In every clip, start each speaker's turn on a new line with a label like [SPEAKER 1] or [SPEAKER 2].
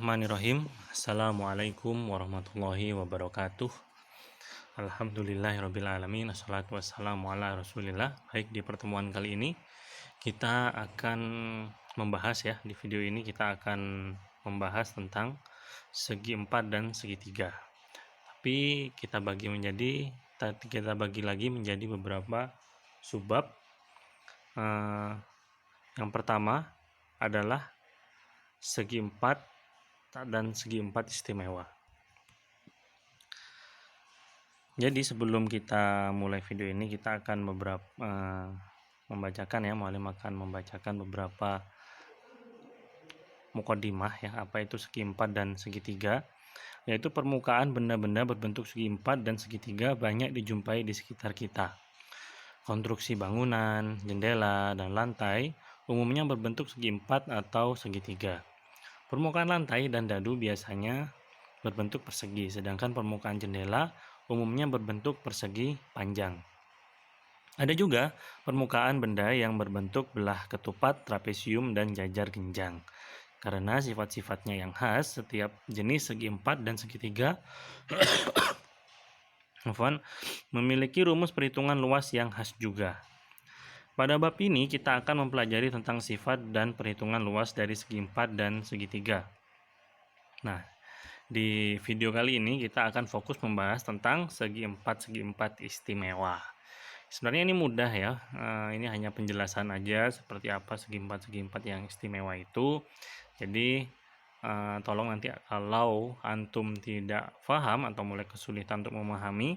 [SPEAKER 1] Bismillahirrahmanirrahim. Assalamualaikum warahmatullahi wabarakatuh. Alhamdulillahirrabbilalamin. Assalatu wassalamu ala rasulillah. Baik, di pertemuan kali ini kita akan membahas ya. Di video ini kita akan membahas tentang segi 4 dan segitiga. Tapi kita bagi lagi menjadi beberapa subbab. Yang pertama adalah segi 4 dan segi 4 istimewa. Jadi sebelum kita mulai video ini, kita akan membacakan beberapa muqaddimah ya, apa itu segi 4 dan segitiga, yaitu permukaan benda-benda berbentuk segi 4 dan segitiga banyak dijumpai di sekitar kita. Konstruksi bangunan, jendela, dan lantai umumnya berbentuk segi 4 atau segitiga. Permukaan lantai dan dadu biasanya berbentuk persegi, sedangkan permukaan jendela umumnya berbentuk persegi panjang. Ada juga permukaan benda yang berbentuk belah ketupat, trapesium, dan jajar genjang. Karena sifat-sifatnya yang khas, setiap jenis segi 4 dan segitiga memiliki rumus perhitungan luas yang khas juga. Pada bab ini kita akan mempelajari tentang sifat dan perhitungan luas dari segi 4 dan segitiga. Nah, di video kali ini kita akan fokus membahas tentang segi 4 istimewa. Sebenarnya ini mudah ya, ini hanya penjelasan aja seperti apa segi 4 yang istimewa itu. Jadi tolong nanti kalau antum tidak paham atau mulai kesulitan untuk memahami,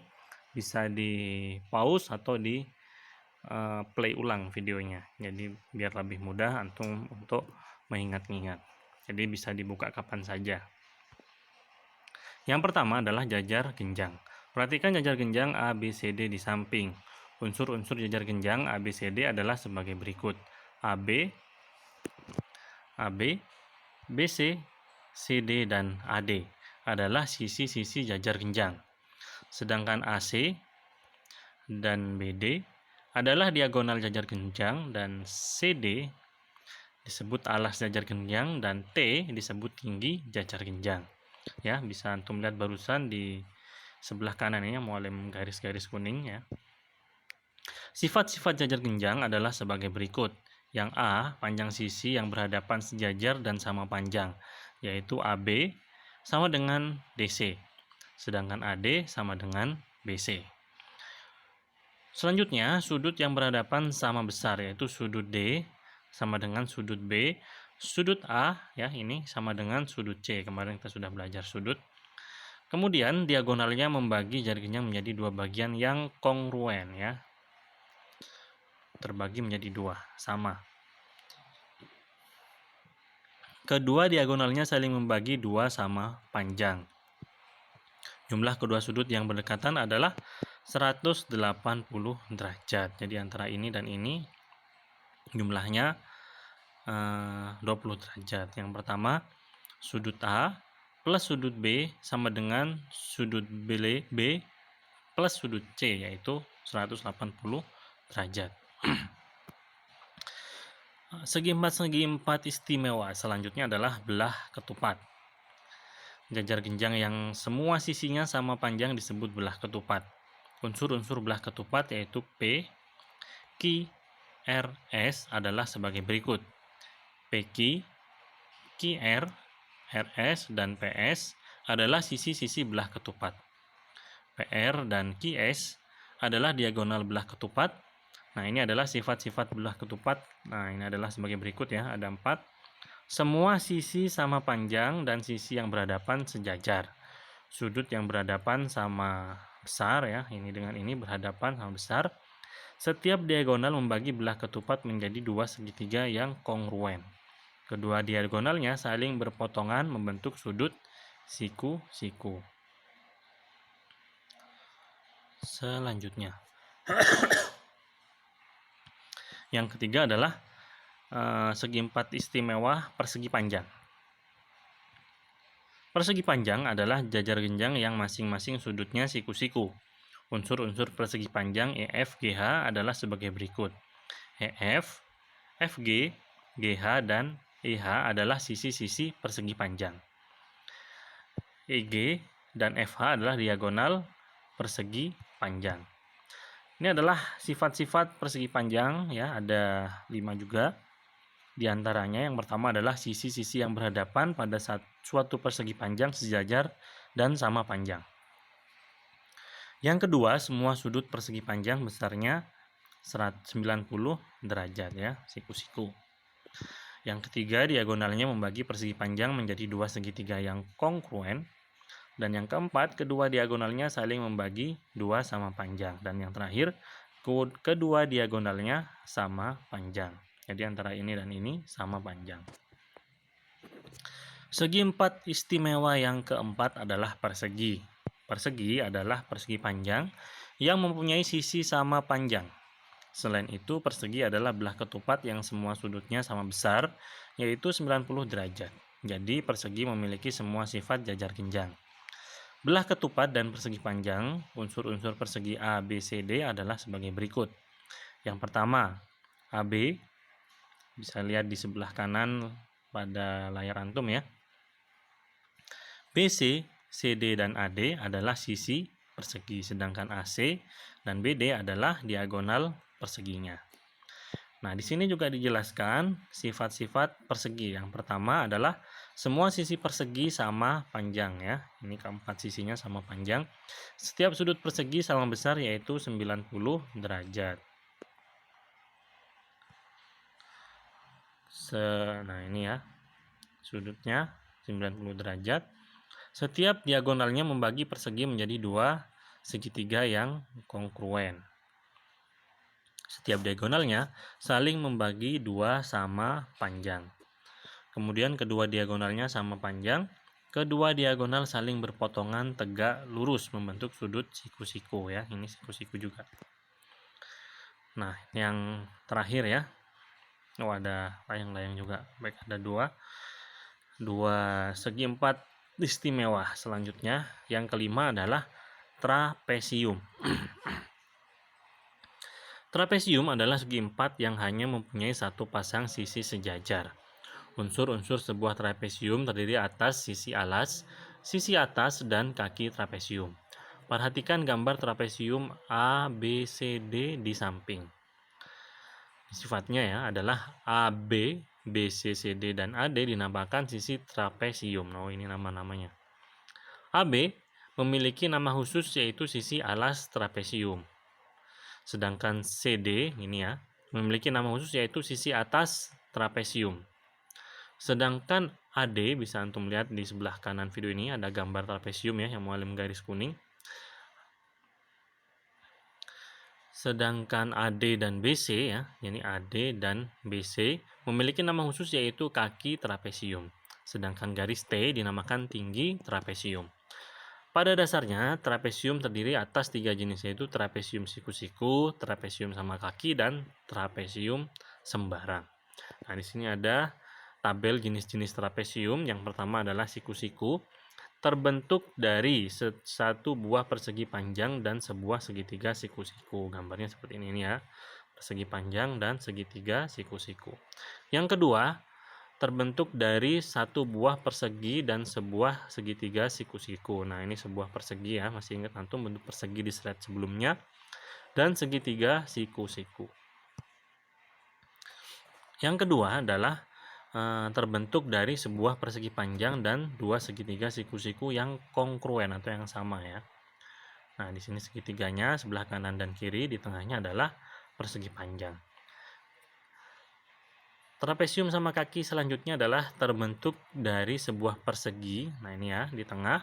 [SPEAKER 1] bisa di pause atau di play ulang videonya. Jadi biar lebih mudah antum untuk mengingat-ingat. Jadi bisa dibuka kapan saja. Yang pertama adalah jajar genjang. Perhatikan jajar genjang A, B, C, D di samping. Unsur-unsur jajar genjang A, B, C, D adalah sebagai berikut. AB, BC, CD, dan AD adalah sisi-sisi jajar genjang. Sedangkan AC dan BD adalah diagonal jajar genjang, dan CD disebut alas jajar genjang, dan T disebut tinggi jajar genjang. Ya, bisa antum lihat barusan di sebelah kanan ini muallim garis-garis kuning ya. Sifat-sifat jajar genjang adalah sebagai berikut. Yang A, panjang sisi yang berhadapan sejajar dan sama panjang, yaitu AB sama dengan DC, sedangkan AD sama dengan BC. Selanjutnya, sudut yang berhadapan sama besar, yaitu sudut D sama dengan sudut B, sudut A ya ini sama dengan sudut C. Kemarin kita sudah belajar sudut. Kemudian diagonalnya membagi jajar genjang menjadi dua bagian yang kongruen ya. Terbagi menjadi dua, sama. Kedua diagonalnya saling membagi dua sama panjang. Jumlah kedua sudut yang berdekatan adalah 180 derajat. Jadi antara ini dan ini jumlahnya 20 derajat. Yang pertama, sudut A plus sudut B sama dengan sudut B plus sudut C, yaitu 180 derajat. Segi 4 istimewa selanjutnya adalah belah ketupat. Jajar genjang yang semua sisinya sama panjang disebut belah ketupat. Unsur-unsur belah ketupat yaitu P, Q, R, S adalah sebagai berikut. PQ, QR, RS, dan PS adalah sisi-sisi belah ketupat. PR dan QS adalah diagonal belah ketupat. Nah, ini adalah sifat-sifat belah ketupat. Nah, ini adalah sebagai berikut ya, ada 4. Semua sisi sama panjang dan sisi yang berhadapan sejajar. Sudut yang berhadapan sama besar ya, ini dengan ini berhadapan sama besar. Setiap diagonal membagi belah ketupat menjadi dua segitiga yang kongruen. Kedua diagonalnya saling berpotongan membentuk sudut siku-siku. Selanjutnya, yang ketiga adalah segi 4 istimewa persegi panjang. Persegi panjang adalah jajar genjang yang masing-masing sudutnya siku-siku. Unsur-unsur persegi panjang EF, GH adalah sebagai berikut. EF, FG, GH, dan EH adalah sisi-sisi persegi panjang. EG dan FH adalah diagonal persegi panjang. Ini adalah sifat-sifat persegi panjang ya, ada 5 juga. Di antaranya yang pertama adalah sisi-sisi yang berhadapan pada suatu persegi panjang sejajar dan sama panjang. Yang kedua, semua sudut persegi panjang besarnya 90 derajat ya, siku-siku. Yang ketiga, diagonalnya membagi persegi panjang menjadi dua segitiga yang kongruen. Dan yang keempat, kedua diagonalnya saling membagi dua sama panjang. Dan yang terakhir, kedua diagonalnya sama panjang. Jadi antara ini dan ini sama panjang. Segi empat istimewa yang keempat adalah persegi. Persegi adalah persegi panjang yang mempunyai sisi sama panjang. Selain itu, persegi adalah belah ketupat yang semua sudutnya sama besar, yaitu 90 derajat. Jadi, persegi memiliki semua sifat jajar genjang. Belah ketupat dan persegi panjang, unsur-unsur persegi A, B, C, D adalah sebagai berikut. Yang pertama, AB, bisa lihat di sebelah kanan pada layar antum ya. BC, CD, dan AD adalah sisi persegi, sedangkan AC dan BD adalah diagonal perseginya. Nah, di sini juga dijelaskan sifat-sifat persegi. Yang pertama adalah semua sisi persegi sama panjang ya. Ini keempat sisinya sama panjang. Setiap sudut persegi sama besar yaitu 90 derajat. Nah, ini ya. Sudutnya 90 derajat. Setiap diagonalnya membagi persegi menjadi dua segitiga yang kongruen. Setiap diagonalnya saling membagi dua sama panjang. Kemudian kedua diagonalnya sama panjang. Kedua diagonal saling berpotongan tegak lurus membentuk sudut siku-siku ya. Ini siku-siku juga. Nah, yang terakhir ya. Oh, ada layang-layang juga. Baik, ada dua segi empat istimewa. Selanjutnya, yang kelima adalah trapesium. Trapesium adalah segi empat yang hanya mempunyai satu pasang sisi sejajar. Unsur-unsur sebuah trapesium terdiri atas sisi alas, sisi atas, dan kaki trapesium. Perhatikan gambar trapesium A, B, C, D di samping. Sifatnya ya adalah AB, BC, CD, dan AD dinamakan sisi trapesium. Oh, ini nama-namanya. AB memiliki nama khusus yaitu sisi alas trapesium. Sedangkan CD ini ya memiliki nama khusus yaitu sisi atas trapesium. Sedangkan AD bisa antum lihat di sebelah kanan video ini ada gambar trapesium ya yang mualim garis kuning. Sedangkan AD dan BC ya, ini AD dan BC memiliki nama khusus yaitu kaki trapesium. Sedangkan garis T dinamakan tinggi trapesium. Pada dasarnya, trapesium terdiri atas tiga jenis yaitu trapesium siku-siku, trapesium sama kaki, dan trapesium sembarang. Nah, di sini ada tabel jenis-jenis trapesium. Yang pertama adalah siku-siku, terbentuk dari satu buah persegi panjang dan sebuah segitiga siku-siku. Gambarnya seperti ini ya, persegi panjang dan segitiga siku-siku. Yang kedua, terbentuk dari satu buah persegi dan sebuah segitiga siku-siku. Nah, ini sebuah persegi ya, masih ingat antum bentuk persegi di slide sebelumnya, dan segitiga siku-siku. Yang kedua adalah terbentuk dari sebuah persegi panjang dan dua segitiga siku-siku yang kongruen atau yang sama ya. Nah, di sini segitiganya sebelah kanan dan kiri, di tengahnya adalah persegi panjang. Trapesium sama kaki selanjutnya adalah terbentuk dari sebuah persegi. Nah, ini ya di tengah,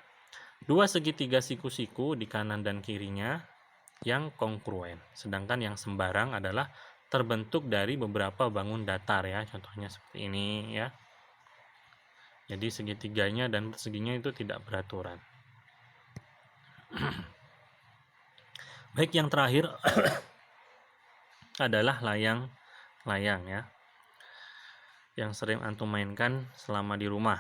[SPEAKER 1] dua segitiga siku-siku di kanan dan kirinya yang kongruen. Sedangkan yang sembarang adalah terbentuk dari beberapa bangun datar ya, contohnya seperti ini ya. Jadi segitiganya dan perseginya itu tidak beraturan. Baik, yang terakhir adalah layang-layang ya, yang sering antum mainkan selama di rumah.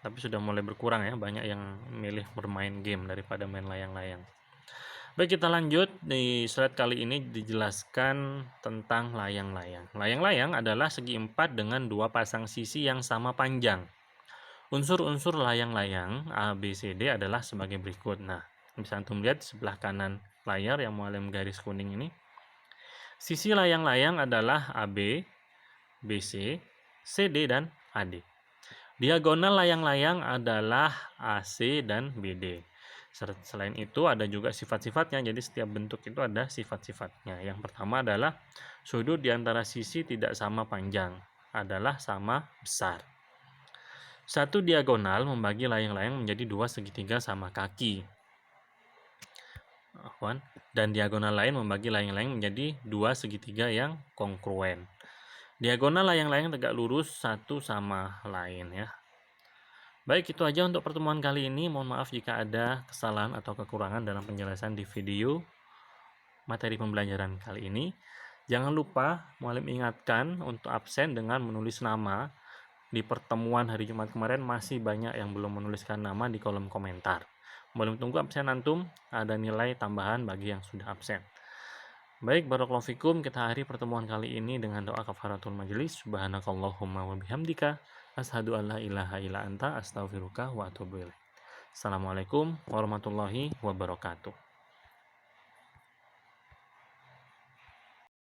[SPEAKER 1] Tapi sudah mulai berkurang ya, banyak yang milih bermain game daripada main layang-layang. Baik, kita lanjut. Di slide kali ini dijelaskan tentang layang-layang. Layang-layang adalah segi empat dengan dua pasang sisi yang sama panjang. Unsur-unsur layang-layang A, B, C, D adalah sebagai berikut. Nah, bisa antum lihat di sebelah kanan layar yang mualim garis kuning ini. Sisi layang-layang adalah AB, BC, CD, dan AD. Diagonal layang-layang adalah AC dan BD. Selain itu ada juga sifat-sifatnya, jadi setiap bentuk itu ada sifat-sifatnya. Yang pertama adalah sudut di antara sisi tidak sama panjang, adalah sama besar. Satu diagonal membagi layang-layang menjadi dua segitiga sama kaki. Dan diagonal lain membagi layang-layang menjadi dua segitiga yang kongruen. Diagonal layang-layang tegak lurus satu sama lain ya. Baik, itu aja untuk pertemuan kali ini. Mohon maaf jika ada kesalahan atau kekurangan dalam penjelasan di video materi pembelajaran kali ini. Jangan lupa mualim ingatkan untuk absen dengan menulis nama. Di pertemuan hari Jumat kemarin masih banyak yang belum menuliskan nama di kolom komentar. Mualim tunggu absen antum, ada nilai tambahan bagi yang sudah absen. Baik, barakallahu fikum. Kita akhiri pertemuan kali ini dengan doa kafaratul majelis. Subhanakallahumma wa bihamdika asyhadu an la ilaha illa anta astaghfiruka wa atubu ilaik. Assalamualaikum warahmatullahi wabarakatuh.